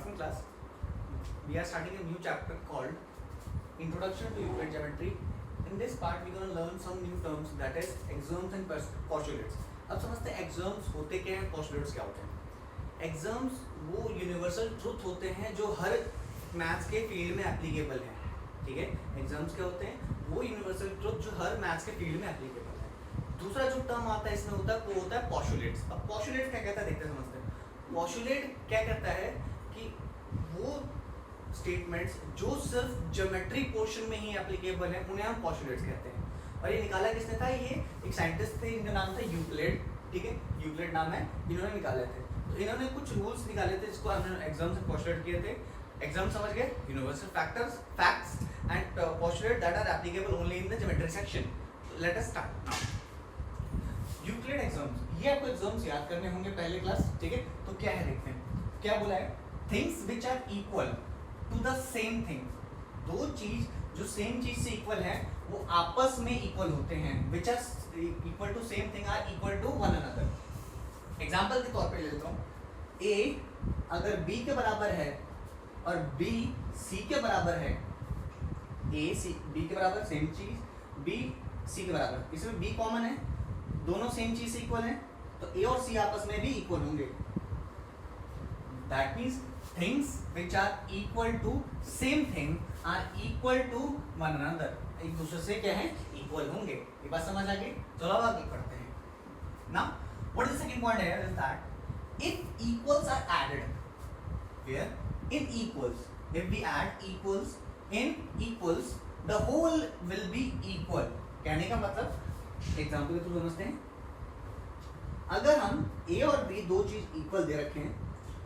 afternoon class. We are starting a new chapter called Introduction to Euclid Geometry. In this part, we're going to learn some new terms, that is axioms and postulates. अब समझते हैं axioms होते क्या हैं, postulates क्या होते हैं. Axioms वो universal truth होते हैं जो हर मैथ्स के फील्ड में एप्लीकेबल हैं. ठीक है, axioms क्या होते हैं, वो universal truth जो हर मैथ्स के फील्ड में एप्लीकेबल है. दूसरा जो टर्म आता है इसमें होता है वो होता है postulates. अब postulates क्या कहता है देखते समझते हैं. postulate क्या कहता है कि वो स्टेटमेंट्स जो सिर्फ ज्योमेट्री पोर्शन में ही एप्लीकेबल है उन्हें हम postulates कहते हैं. और ये निकाला किसने था, ये एक साइंटिस्ट थे, इनका नाम था यूक्लिड. ठीक है, यूक्लिड नाम है, इन्होंने निकाले थे. तो इन्होंने कुछ रूल्स निकाले थे जिसको हमने एग्जाम से पोस्टुलेट किए थे. एग्जाम समझ गए, universal facts and postulate that are applicable only in the geometry section. Let us start now. Euclid axioms, ये आपको एग्जाम्स याद करने होंगे पहले क्लास. ठीक है, तो क्या है देखते हैं. क्या बोला है, things which are equal to the same thing. दो चीज जो सेम चीज से इक्वल है वो आपस में इक्वल होते हैं. Which are equal to same thing are equal to one another. Example के तौर पे ले लेता हूँ. ए अगर बी के बराबर है और बी सी के बराबर है, ए सी बी के बराबर सेम चीज, बी सी के बराबर, इसमें बी कॉमन है, दोनों सेम चीज से इक्वल हैं, तो ए और सी आपस में भी इक्वल होंगे. That means things which are equal to same thing are equal to one another. एक दूसरे से क्या है, इक्वल होंगे. ये बात समझ आ गई. चलो अब आगे पढ़ते हैं. Now, what is the second point here is that if equals are added, where in equals, if we add equals in equals, the whole will be equal. कहने का मतलब एग्जाम्पल के थ्रू समझते हैं. अगर हम a और b दो चीज इक्वल दे रखे हैं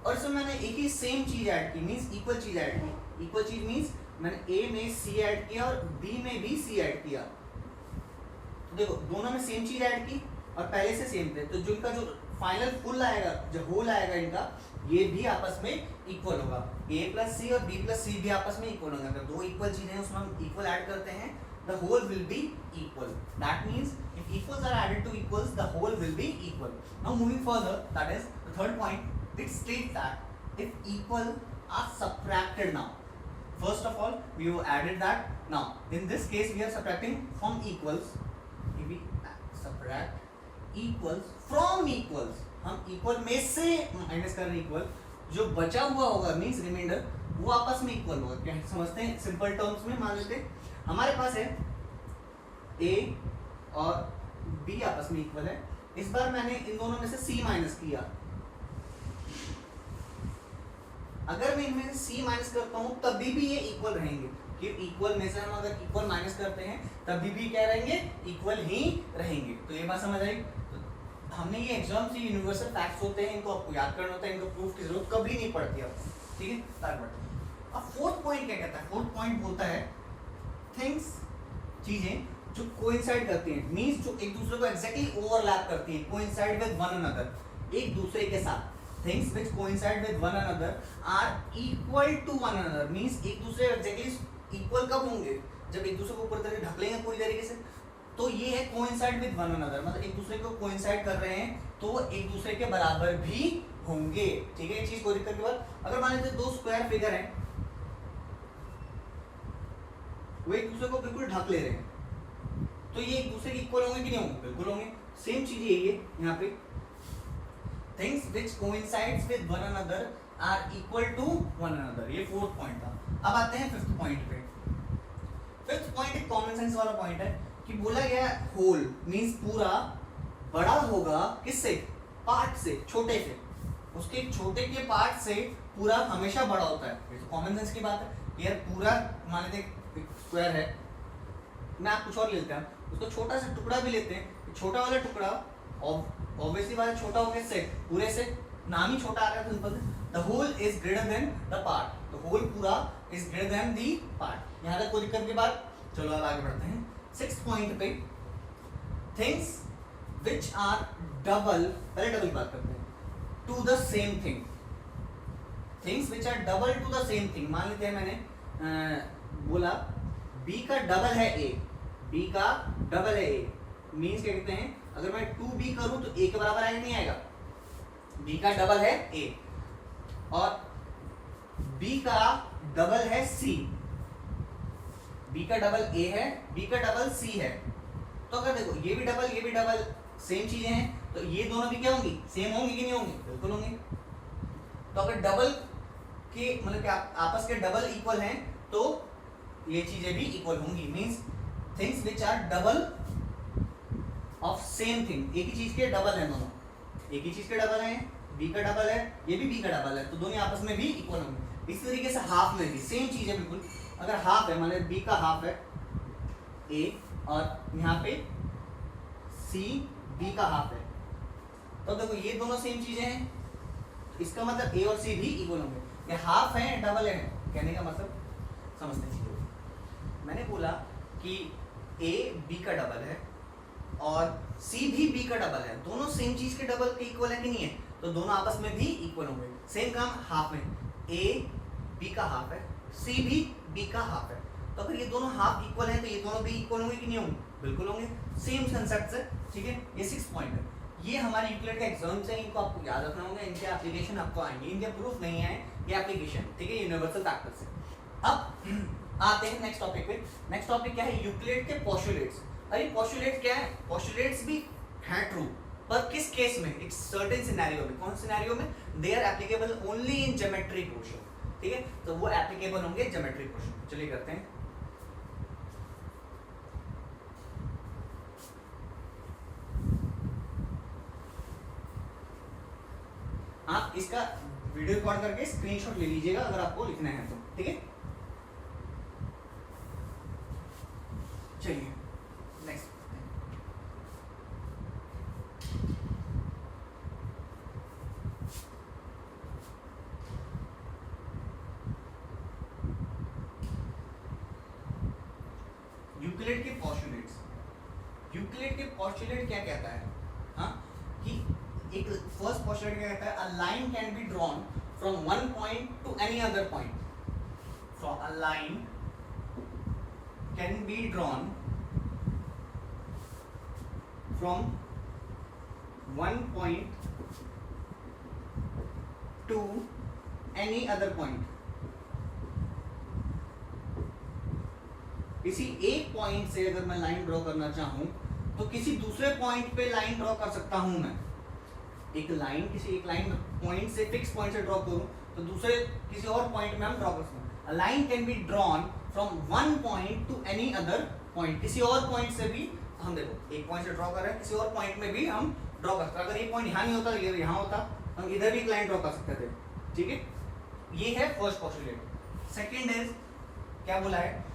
और इसमें मैंने एक ही सेम चीज ऐड की, मींस इक्वल चीज ऐड की. इक्वल चीज मींस मैंने ए में सी ऐड किया और बी में भी सी ऐड किया. तो देखो दोनों में सेम चीज ऐड की और पहले से सेम थे, तो जो इनका जो फाइनल फुल आएगा, जो होल आएगा इनका, ये भी आपस में इक्वल होगा. ए प्लस सी और बी प्लस सी भी आपस में इक्वल होंगे. अगर दो इक्वल चीजें उसमें हम इक्वल ऐड करते हैं, the whole will be equal. That means if equals are added to equals, the whole will be equal. Now moving further, that is the third point. It states that if equal are subtracted now. First of all, we have added that. Now, in this case, we are subtracting from equals. If we subtract equals from equals, हम equal में से minus कर रहे हैं equal. जो बचा हुआ होगा मीन्स रिमाइंडर, वो आपस में इक्वल होगा. क्या समझते हैं, सिंपल टर्म्स में मान लेते हैं हमारे पास है a और b आपस में इक्वल है. इस बार मैंने इन दोनों में से c माइनस किया. अगर मैं इनमें से c माइनस करता हूं तभी भी ये इक्वल रहेंगे. कि इक्वल में से हम अगर इक्वल माइनस करते हैं तभी भी क्या रहेंगे, इक्वल ही रहेंगे. तो ये बात समझ आई. तो हमने ये एग्जाम से यूनिवर्सल फैक्ट्स होते हैं, इनको आपको याद करना होता है, इनको प्रूफ की जरूरत कभी नहीं पड़ती आपको. ठीक है. अब फोर्थ पॉइंट क्या कहता है, फोर्थ पॉइंट बोलता है थिंग्स, चीजें जो कोइंसाइड करती हैं, मींस जो एक दूसरे को एग्जैक्टली ओवरलैप करती हैं, कोइंसाइड विद वन अनदर, एक दूसरे के साथ. Things which coincide with one another are equal to one another. Means एक दूसरे एग्जैक्टली इक्वल कब होंगे, जब एक दूसरे को ऊपर तरीके ढक लेंगे पूरी तरीके से. तो ये है कोइंसाइड विद वन अनदर, मतलब एक दूसरे को कोइंसाइड कर रहे हैं तो एक दूसरे के बराबर भी होंगे. ठीक है, ये चीज को दिक्कत के बाद अगर मान लीजिए दो स्क्वायर फिगर हैं, वो एक दूसरे को बिल्कुल ढक ले रहे हैं, तो ये एक दूसरे के इक्वल होंगे कि नहीं होंगे, बिल्कुल होंगे. सेम चीज यही है यहाँ पे. Things which coincides with one another are equal to one another. ये फोर्थ पॉइंट था. अब आते हैं फिफ्थ पॉइंट पे. फिफ्थ पॉइंट एक कॉमन सेंस वाला पॉइंट है कि बोला गया होल मींस पूरा बड़ा होगा किससे, पार्ट से, छोटे से. उसके छोटे के पार्ट से पूरा हमेशा बड़ा होता है. ये तो कॉमन सेंस की बात है. यार पूरा मान लेते स्क्वायर है, मैं आप कुछ और लेते हैं, उसको छोटा सा टुकड़ा भी लेते हैं. छोटा वाला टुकड़ा ऑब्वियसली वाला छोटा हो गया से, पूरे से नाम ही छोटा आ रहा है. Simple, the whole is greater than the part. The whole पूरा is greater than the part. यहाँ तक कोई दिक्कत की बात. चलो अब आगे बढ़ते हैं. सिक्स्थ पॉइंट पे, थिंग्स व्हिच आर डबल, पहले डबल की बात करते हैं, to the same thing. Things which are double to the same thing. मान लेते हैं मैंने बोला b का डबल है a, b का डबल है a, मींस क्या कहते हैं, अगर मैं 2b करूं तो a के बराबर आएगा नहीं आएगा. b का डबल है a और बी का डबल है सी, बी का डबल ए है, बी का डबल सी है, तो अगर देखो ये भी डबल सेम चीजें हैं, तो ये दोनों भी क्या होंगी, सेम होंगी कि नहीं होंगी, बिल्कुल होंगी। तो अगर डबल के मतलब आपस के डबल इक्वल हैं तो ये चीजें भी इक्वल होंगी, means things which are double of same thing, एक ही चीज के डबल हैं दोनों, एक ही चीज के डबल हैं, बी का डबल है, ये भी बी का डबल है, तो दोनों आपस में भी इक्वल होंगे। इस तरीके से हाफ में भी सेम चीज है बिल्कुल, अगर हाफ है मतलब बी का हाफ है ए और यहाँ पे सी बी का हाफ है, तो देखो ये दोनों सेम चीजें हैं, इसका मतलब ए और सी भी इक्वल होंगे। ये हाफ है डबल है, कहने का मतलब समझते हैं चीजों। मैंने बोला कि ए बी का डबल है और सी भी बी का डबल है, दोनों सेम चीज के डबल के इक्वल है कि नहीं है, तो दोनों आपस में भी इक्वल होंगे। सेम काम हाफ में, ए बी का हाफ है, सी भी बी का हाफ है, तो अगर ये दोनों हाफ इक्वल हैं तो ये दोनों भी इक्वल होंगे कि नहीं होंगे, बिल्कुल होंगे। सेम कंसेप्ट है, ठीक है। ये 6 पॉइंट है, ये हमारे यूक्लिड के एग्जाम्स हैं, इनको आपको याद रखना होगा, इनके एप्लीकेशन आपको आएंगे, इनके प्रूफ नहीं आए, ये एप्लीकेशन, ठीक है, यूनिवर्सल फैक्टर से। अब आते हैं नेक्स्ट टॉपिक पे। नेक्स्ट टॉपिक क्या है, यूक्लिड के पोस्टुलेट्स। अरे पोस्टुलेट क्या है, पोस्टुलेट्स भी है ट्रू, पर किस केस में, एक सर्टेन सिनेरियो में, कौन सिनेरियो में, they are applicable only in geometry portion, ठीक है, तो वो एप्लीकेबल होंगे ज्योमेट्री पोर्शन। चलिए करते हैं। आप इसका वीडियो रिकॉर्ड करके स्क्रीनशॉट ले लीजिएगा अगर आपको लिखना है तो, ठीक है। चलिए नेक्स्ट। यूक्लिड के पोस्टुलेट्स, यूक्लिड के पोस्टुलेट क्या कहता है, हाँ, कि एक फर्स्ट पोस्टुलेट क्या कहता है, a line can be drawn from one point two any other point, from a line can be drawn from one point two any other point. किसी एक पॉइंट से अगर मैं लाइन ड्रॉ करना चाहूं तो किसी दूसरे पॉइंट पे लाइन ड्रॉ कर सकता हूं मैं। एक लाइन किसी एक लाइन पॉइंट से, फिक्स पॉइंट से ड्रॉ करूं तो दूसरे किसी और पॉइंट में हम ड्रॉ कर सकते हैं। A line can be drawn from one point two any other point, किसी और पॉइंट से भी हम, देखो एक पॉइंट से ड्रॉ कर रहे हैं, किसी और पॉइंट में भी हम ड्रॉ कर सकते हैं। अगर ये पॉइंट यहाँ नहीं होता, ये यहाँ होता, हम इधर भी एक लाइन ड्रॉ कर सकते थे, ठीक है। ये है फर्स्ट पोस्टुलेट। सेकेंड इज क्या बोला है,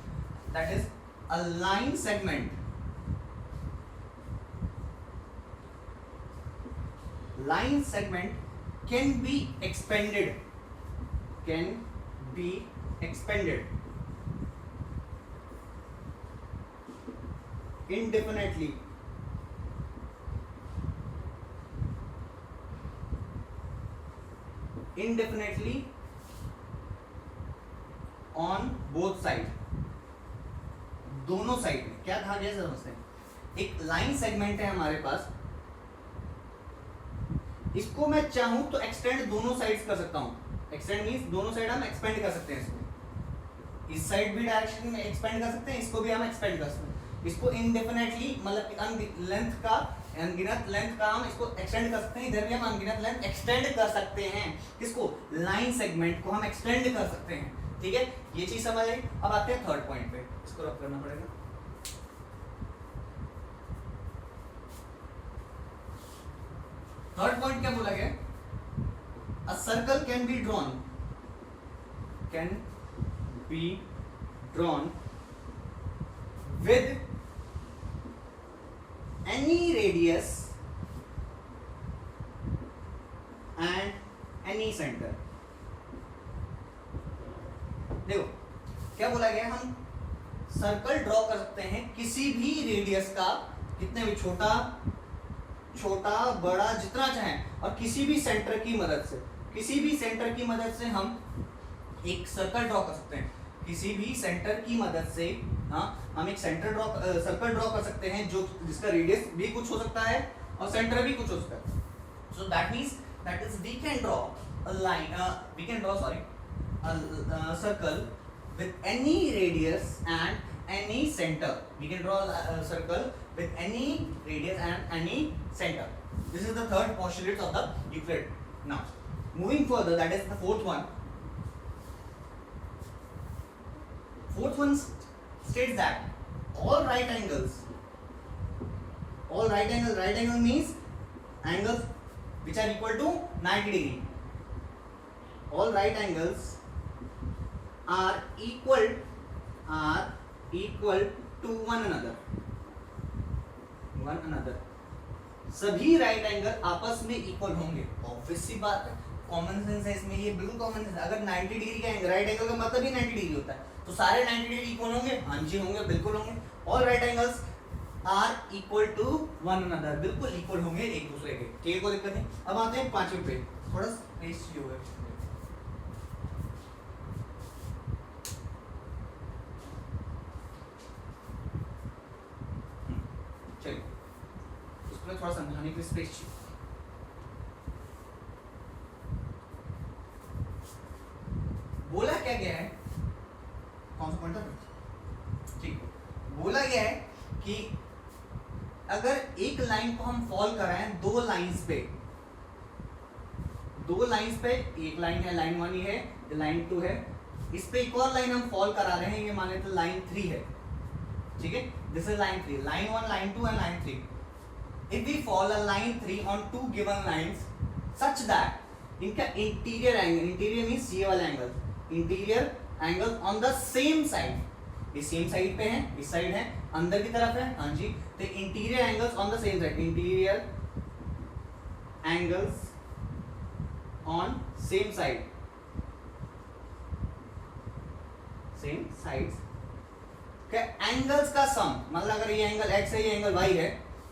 that is a line segment, line segment can be expanded, can be expanded indefinitely, indefinitely on both sides, दोनों साइड में। क्या कहा गया समझते हैं, एक लाइन सेगमेंट है हमारे पास, इसको मैं चाहूं तो एक्सटेंड दोनों साइड्स कर सकता हूं। एक्सटेंड मींस दोनों साइड हम एक्सपेंड कर सकते हैं, इसको इस साइड भी डायरेक्शन में एक्सपेंड कर सकते हैं, इसको भी हम एक्सपेंड कर सकते हैं। इसको इनडेफिनेटली मतलब लेंथ का, अनगिनत लेंथ का हम इसको एक्सटेंड कर सकते हैं, इधर भी हम अनगिनत लेंथ एक्सटेंड कर सकते हैं। किसको, लाइन सेगमेंट को हम एक्सटेंड कर सकते हैं, ठीक है। ये चीज समझ आई। अब आते हैं थर्ड पॉइंट पे, इसको रब करना पड़ेगा। थर्ड पॉइंट क्या बोला गया, a circle can be drawn, can be drawn with any radius and any centre. देखो क्या बोला गया, हम सर्कल ड्रॉ कर सकते हैं किसी भी रेडियस का, कितने भी, छोटा छोटा बड़ा जितना चाहें, और किसी भी सेंटर की मदद से, किसी भी सेंटर की मदद से हम एक सर्कल ड्रॉ कर सकते हैं, किसी भी सेंटर की मदद से, हाँ, हम एक सर्कल ड्रॉ कर सकते हैं जो जिसका रेडियस भी कुछ हो सकता है और सेंटर भी कुछ हो सकता है। So that means that is we can draw a line, we can draw sorry circle with any radius and any center. We can draw a circle with any radius and any center. This is the third postulate of the Euclid. Now, moving further, that is the fourth one. Fourth one states that all right angles means angles which are equal to 90 degree. All right angles are equal to one another. सभी right angle आपस में equal होंगे. Obvious सी बात है, common sense है इसमें, ये बिल्कुल कॉमन सेंस. अगर 90 डिग्री का एंगल, राइट एंगल का मतलब ही 90 डिग्री होता है, तो सारे 90 डिग्री इक्वल होंगे. हाँ जी होंगे, बिल्कुल होंगे. All right angles are equal to one another, बिल्कुल इक्वल होंगे एक दूसरे के. ठीक है, कोई दिक्कत नहीं. अब आते हैं पांचवें पे. थोड़ा स्पेस जो है, चलिए उसको थोड़ा समझाने के लिए स्पेस चाहिए. बोला क्या गया है, कौन सा पॉइंट? ठीक, बोला गया है कि अगर एक लाइन को हम फॉल कराएं दो लाइंस पे, एक लाइन है, लाइन 1 है, लाइन 2 है, इस पे एक और लाइन हम फॉल करा रहे हैं, ये मान लेते लाइन 3 है. ठीक है, this is line 3, line 1, line 2 and line 3. If we fall a line 3 on two given lines such that इनका इंटीरियर एंगल, इंटीरियर मींस ये वाला angle, interior angle on the same side, ये सेम साइड पे है, इस side है, अंदर की तरफ है. हाँ जी, तो interior angles on the same side, interior angles on same side, same sides के एंगल्स का सम, मतलब अगर ये एंगल x है, ये एंगल y है,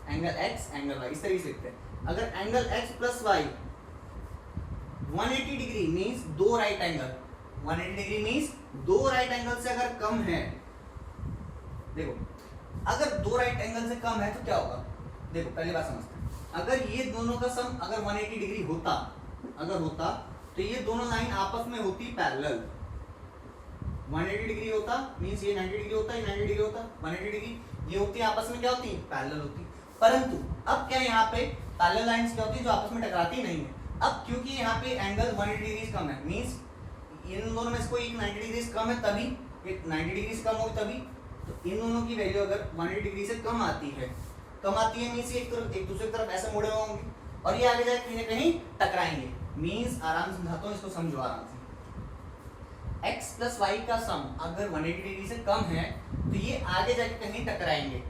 एंगल x एंगल y, इस तरीके से लिखते हैं. अगर angle x plus y 180 degree means दो राइट एंगल, 180 डिग्री मींस दो राइट एंगल से अगर कम है, देखो अगर दो राइट एंगल से कम है तो क्या होगा. देखो पहले बात समझते हैं. अगर ये दोनों का सम अगर 180 डिग्री होता, अगर होता तो ये दोनों लाइन आपस में होती पैरेलल. 180 डिग्री होता मींस ये 90 डिग्री होता, ये 90 डिग्री होता, 180 डिग्री ये होती, आपस में क्या होती, पैरेलल होती. परंतु अब क्या यहाँ पे पैरेलल लाइंस क्या होती है जो आपस में टकराती नहीं है. अब क्योंकि यहाँ पे एंगल 180 डिग्री कम है, मींस इन दोनों में से कोई 90 डिग्री कम है, तभी 90 डिग्री कम होगी तभी. तो इन दोनों की वैल्यू अगर 180 डिग्री से कम आती है मींस एक दूसरे की तरफ ऐसे मुड़े होंगे और ये आगे जाके कहीं ना कहीं टकराएंगे. मींस आराम से समझाता हूँ, इसको समझो आराम से. x प्लस वाई का सम अगर 180 डिग्री से कम है तो ये आगे जाके कहीं टकराएंगे.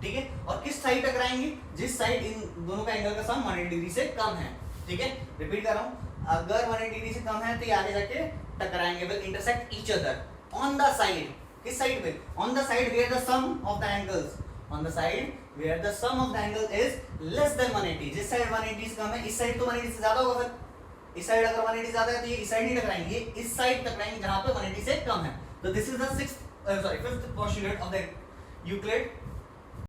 ठीक है, और किस साइड टकराएंगे, जिस साइड इन दोनों का एंगल का सम 180 डिग्री से कम है. ठीक है, रिपीट कर रहा हूँ, अगर 180 डिग्री से कम है तो ये आगे जाके टकराएंगे, will intersect each other on the side. किस साइड पे, on the side where the sum of the angles, on the side where the sum of the angle is less than 180. जिस साइड 180 से कम है, इस साइड तो 180 से ज्यादा होगा. फिर इस साइड अगर 180 ज्यादा है तो ये इस साइड नहीं टकराएंगे, ये इस साइड टकराएंगे जहां पे 180 से कम है. तो this is the fifth postulate of the Euclid